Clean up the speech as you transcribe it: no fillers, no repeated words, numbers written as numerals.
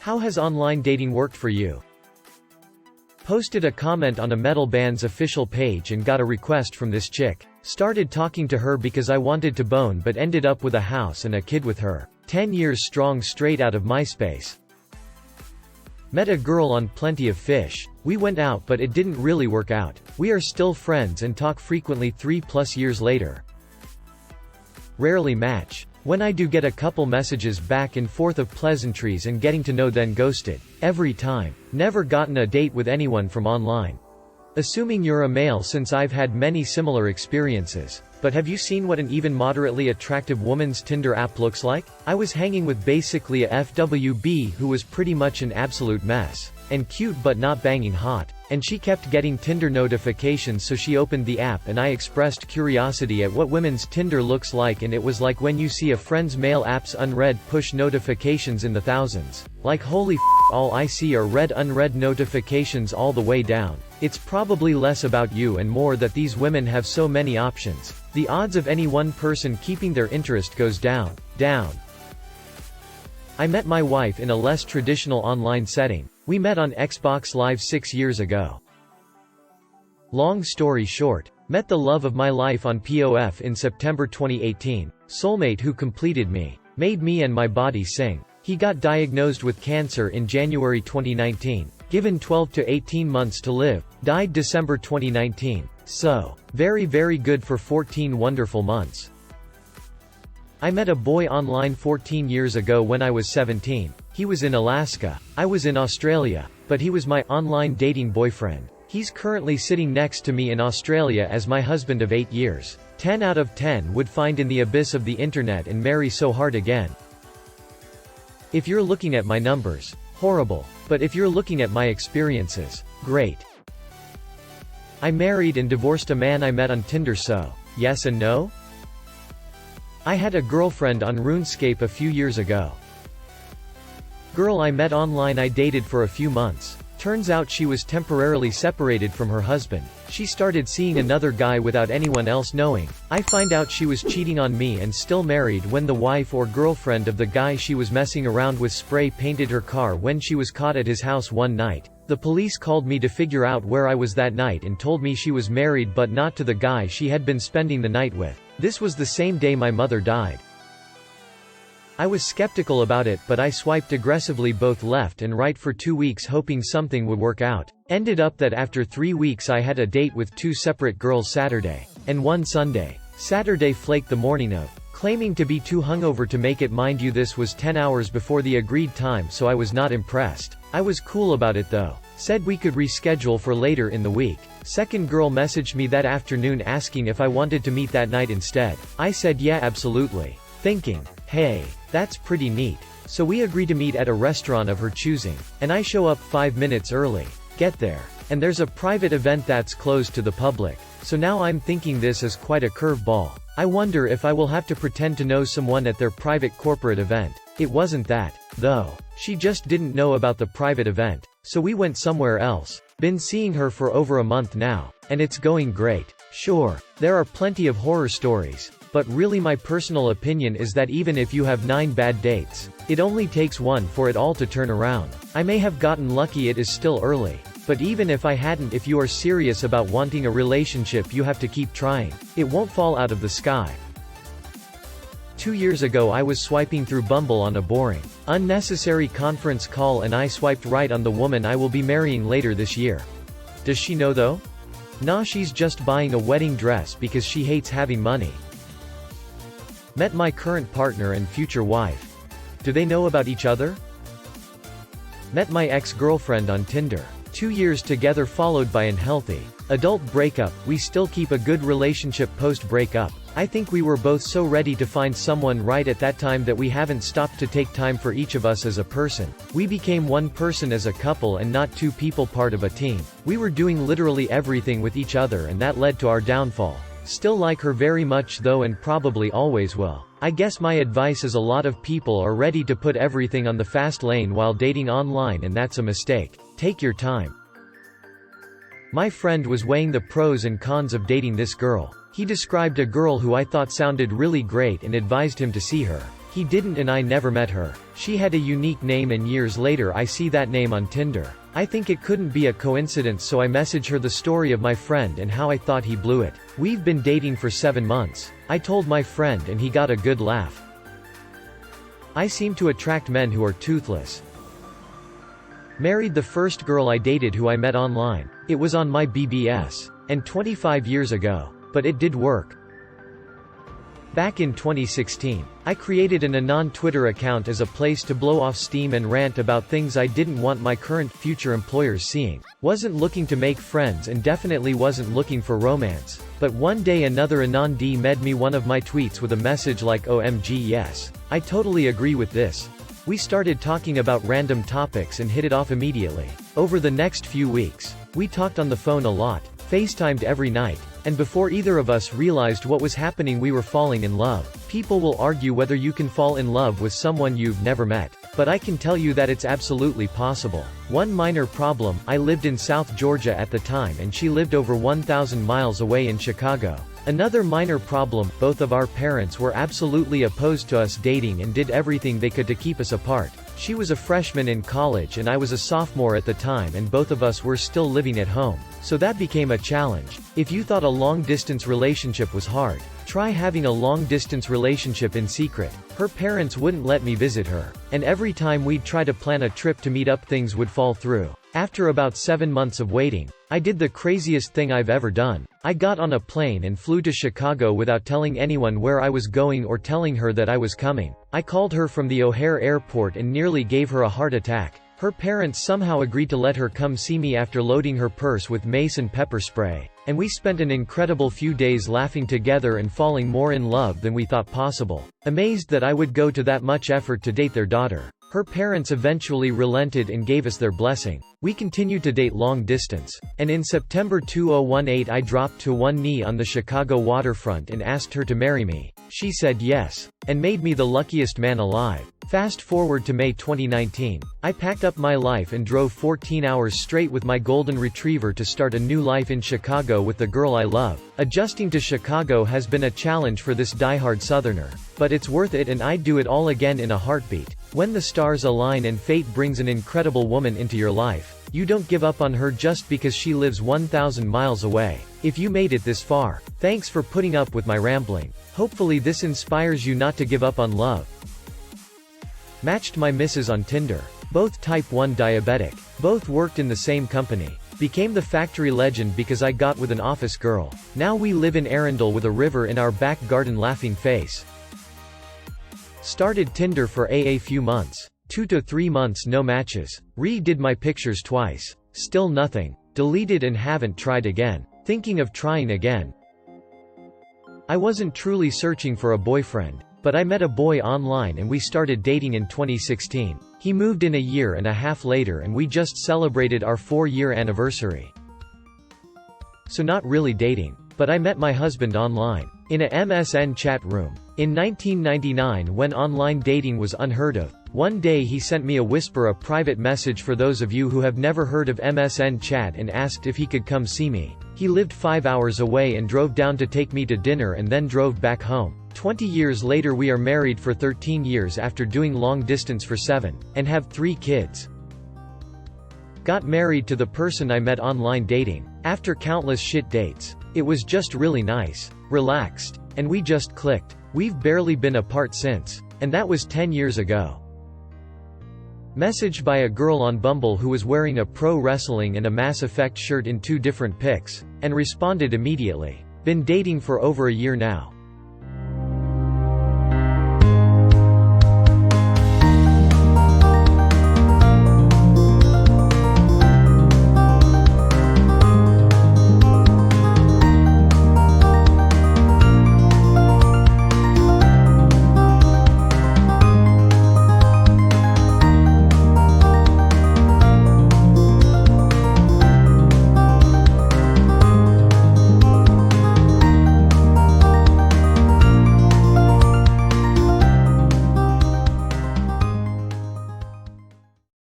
How has online dating worked for you? Posted a comment on a metal band's official page and got a request from this chick. Started talking to her because I wanted to bone but ended up with a house and a kid with her. 10 years strong straight out of MySpace. Met a girl on Plenty of Fish. We went out but it didn't really work out. We are still friends and talk frequently 3+ years later. Rarely match. When I do get a couple messages back and forth of pleasantries and getting to know, then ghosted. Every time. Never gotten a date with anyone from online. Assuming you're a male since I've had many similar experiences. But have you seen what an even moderately attractive woman's Tinder app looks like? I was hanging with basically a FWB who was pretty much an absolute mess. And cute but not banging hot. And she kept getting Tinder notifications, so she opened the app and I expressed curiosity at what women's Tinder looks like, and it was like when you see a friend's mail app's unread push notifications in the thousands. Like holy f***, all I see are read unread notifications all the way down. It's probably less about you and more that these women have so many options. The odds of any one person keeping their interest goes down. I met my wife in a less traditional online setting. We met on Xbox Live 6 years ago. Long story short, met the love of my life on POF in September 2018. Soulmate who completed me. Made me and my body sing. He got diagnosed with cancer in January 2019. Given 12 to 18 months to live. Died December 2019. So, very good for 14 wonderful months. I met a boy online 14 years ago when I was 17. He was in Alaska. I was in Australia. But he was my online dating boyfriend. He's currently sitting next to me in Australia as my husband of 8 years. 10 out of 10 would find in the abyss of the internet and marry so hard again. If you're looking at my numbers, horrible. But if you're looking at my experiences, great. I married and divorced a man I met on Tinder, so, yes and no? I had a girlfriend on RuneScape a few years ago. Girl I met online I dated for a few months. Turns out she was temporarily separated from her husband. She started seeing another guy without anyone else knowing. I find out she was cheating on me and still married when the wife or girlfriend of the guy she was messing around with spray painted her car when she was caught at his house one night. The police called me to figure out where I was that night and told me she was married but not to the guy she had been spending the night with. This was the same day my mother died. I was skeptical about it, but I swiped aggressively both left and right for 2 weeks hoping something would work out. Ended up that after 3 weeks I had a date with 2 separate girls Saturday. And one Sunday. Saturday flaked the morning of. Claiming to be too hungover to make it, mind you this was 10 hours before the agreed time, so I was not impressed. I was cool about it though. Said we could reschedule for later in the week. Second girl messaged me that afternoon asking if I wanted to meet that night instead. I said yeah, absolutely. Thinking, hey, that's pretty neat. So we agree to meet at a restaurant of her choosing. And I show up 5 minutes early. Get there. And there's a private event that's closed to the public. So now I'm thinking this is quite a curveball. I wonder if I will have to pretend to know someone at their private corporate event. It wasn't that, though. She just didn't know about the private event. So we went somewhere else. Been seeing her for over a month now. And it's going great. Sure, there are plenty of horror stories. But really my personal opinion is that even if you have 9 bad dates, it only takes one for it all to turn around. I may have gotten lucky, it is still early. But even if I hadn't, if you are serious about wanting a relationship you have to keep trying. It won't fall out of the sky. 2 years ago I was swiping through Bumble on a boring, unnecessary conference call and I swiped right on the woman I will be marrying later this year. Does she know though? Nah, she's just buying a wedding dress because she hates having money. Met my current partner and future wife. Do they know about each other? Met my ex-girlfriend on Tinder. 2 years together followed by unhealthy adult breakup. We still keep a good relationship post-breakup. I think we were both so ready to find someone right at that time that we haven't stopped to take time for each of us as a person. We became one person as a couple and not 2 people part of a team. We were doing literally everything with each other and that led to our downfall. Still like her very much though and probably always will. I guess my advice is a lot of people are ready to put everything on the fast lane while dating online, and that's a mistake. Take your time. My friend was weighing the pros and cons of dating this girl. He described a girl who I thought sounded really great and advised him to see her. He didn't and I never met her. She had a unique name and years later I see that name on Tinder. I think it couldn't be a coincidence, so I message her the story of my friend and how I thought he blew it. We've been dating for 7 months. I told my friend and he got a good laugh. I seem to attract men who are toothless. Married the first girl I dated who I met online. It was on my BBS. And 25 years ago. But it did work. Back in 2016, I created an anon Twitter account as a place to blow off steam and rant about things I didn't want my current, future employers seeing. Wasn't looking to make friends and definitely wasn't looking for romance. But one day another anon D med me one of my tweets with a message like OMG yes. I totally agree with this. We started talking about random topics and hit it off immediately. Over the next few weeks, we talked on the phone a lot, FaceTimed every night, and before either of us realized what was happening we were falling in love. People will argue whether you can fall in love with someone you've never met. But I can tell you that it's absolutely possible. One minor problem, I lived in South Georgia at the time and she lived over 1,000 miles away in Chicago. Another minor problem, both of our parents were absolutely opposed to us dating and did everything they could to keep us apart. She was a freshman in college and I was a sophomore at the time and both of us were still living at home. So that became a challenge. If you thought a long-distance relationship was hard, try having a long-distance relationship in secret. Her parents wouldn't let me visit her. And every time we'd try to plan a trip to meet up things would fall through. After about 7 months of waiting, I did the craziest thing I've ever done. I got on a plane and flew to Chicago without telling anyone where I was going or telling her that I was coming. I called her from the O'Hare airport and nearly gave her a heart attack. Her parents somehow agreed to let her come see me after loading her purse with mace and pepper spray. And we spent an incredible few days laughing together and falling more in love than we thought possible. Amazed that I would go to that much effort to date their daughter. Her parents eventually relented and gave us their blessing. We continued to date long distance. And in September 2018 I dropped to one knee on the Chicago waterfront and asked her to marry me. She said yes. And made me the luckiest man alive. Fast forward to May 2019. I packed up my life and drove 14 hours straight with my golden retriever to start a new life in Chicago with the girl I love. Adjusting to Chicago has been a challenge for this diehard southerner. But it's worth it and I'd do it all again in a heartbeat. When the stars align and fate brings an incredible woman into your life, you don't give up on her just because she lives 1,000 miles away. If you made it this far, thanks for putting up with my rambling. Hopefully this inspires you not to give up on love. Matched my missus on Tinder. Both type 1 diabetic. Both worked in the same company. Became the factory legend because I got with an office girl. Now we live in Arundel with a river in our back garden laughing face. Started Tinder for a few months. 2 to 3 months no matches. Redid my pictures twice. Still nothing. Deleted and haven't tried again. Thinking of trying again. I wasn't truly searching for a boyfriend. But I met a boy online and we started dating in 2016. He moved in a year and a half later and we just celebrated our 4-year anniversary. So not really dating. But I met my husband online. In a MSN chat room. In 1999 when online dating was unheard of. One day he sent me a private message for those of you who have never heard of MSN chat and asked if he could come see me. He lived 5 hours away and drove down to take me to dinner and then drove back home. 20 years later we are married for 13 years after doing long distance for 7, and have 3 kids. Got married to the person I met online dating. After countless shit dates. It was just really nice. Relaxed. And we just clicked. We've barely been apart since. And that was 10 years ago. Messaged by a girl on Bumble who was wearing a pro wrestling and a Mass Effect shirt in 2 different pics. And responded immediately. Been dating for over a year now.